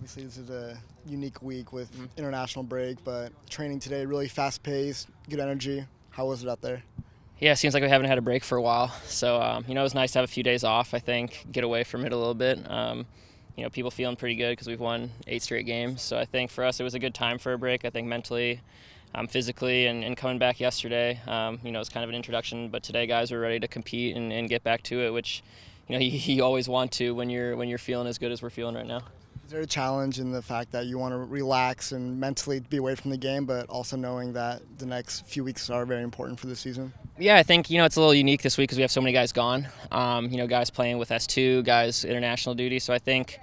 Obviously, this is a unique week with international break, but training today really fast-paced, good energy. How was it out there? Yeah, it seems like we haven't had a break for a while. So, it was nice to have a few days off, I think, get away from it a little bit. People feeling pretty good because we've won 8 straight games. So I think for us it was a good time for a break. I think mentally, physically, and coming back yesterday, it's kind of an introduction. But today, guys were ready to compete and get back to it, which, you always want to when you're feeling as good as we're feeling right now. Is there a challenge in the fact that you want to relax and mentally be away from the game, but also knowing that the next few weeks are very important for the season? Yeah, I think, it's a little unique this week because we have so many guys gone. Guys playing with S2, guys international duty. So I think,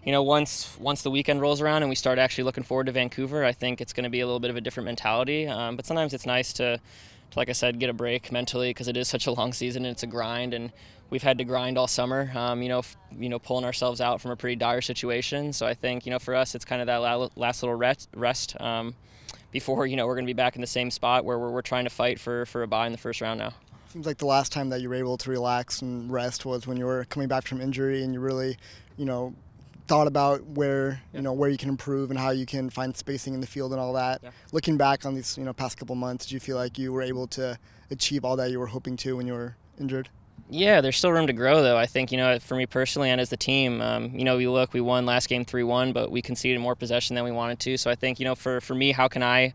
once the weekend rolls around and we start actually looking forward to Vancouver, I think it's going to be a little bit of a different mentality. But sometimes it's nice to, like I said, get a break mentally because it is such a long season and it's a grind, and we've had to grind all summer, pulling ourselves out from a pretty dire situation. So I think, for us, it's kind of that last little rest before, we're going to be back in the same spot where we're trying to fight for a bye in the first round now. Seems like the last time that you were able to relax and rest was when you were coming back from injury and you really, thought about where you can improve and how you can find spacing in the field and all that. Yeah. Looking back on these past couple months, did you feel like you were able to achieve all that you were hoping to when you were injured? Yeah, there's still room to grow, though. I think, for me personally and as the team, we won last game 3-1, but we conceded more possession than we wanted to. So I think, for me, how can I,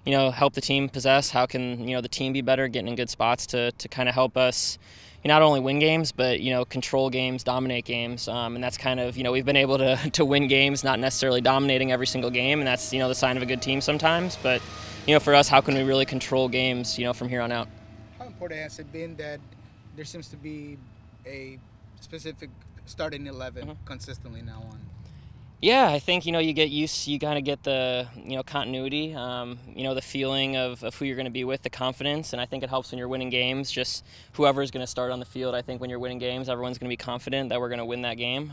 help the team possess? How can, the team be better, getting in good spots to kind of help us not only win games, but, control games, dominate games. And that's kind of, we've been able to win games, not necessarily dominating every single game. And that's, the sign of a good team sometimes. But, for us, how can we really control games, from here on out? How important has it been that there seems to be a specific starting 11 consistently now on? Yeah, I think, you get used, you kind of get the, continuity, the feeling of who you're going to be with, the confidence, and I think it helps when you're winning games, just whoever's going to start on the field. I think when you're winning games, everyone's going to be confident that we're going to win that game.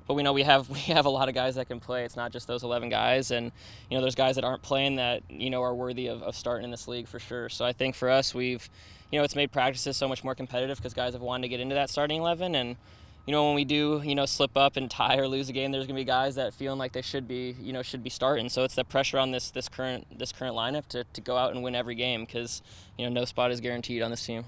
But we know we have a lot of guys that can play. It's not just those 11 guys, and, there's guys that aren't playing that, are worthy of starting in this league for sure. So I think for us, we've, it's made practices so much more competitive because guys have wanted to get into that starting 11, and, when we do, slip up and tie or lose a game, there's going to be guys that feeling like they should be starting. So it's the pressure on this current lineup to go out and win every game because, no spot is guaranteed on this team.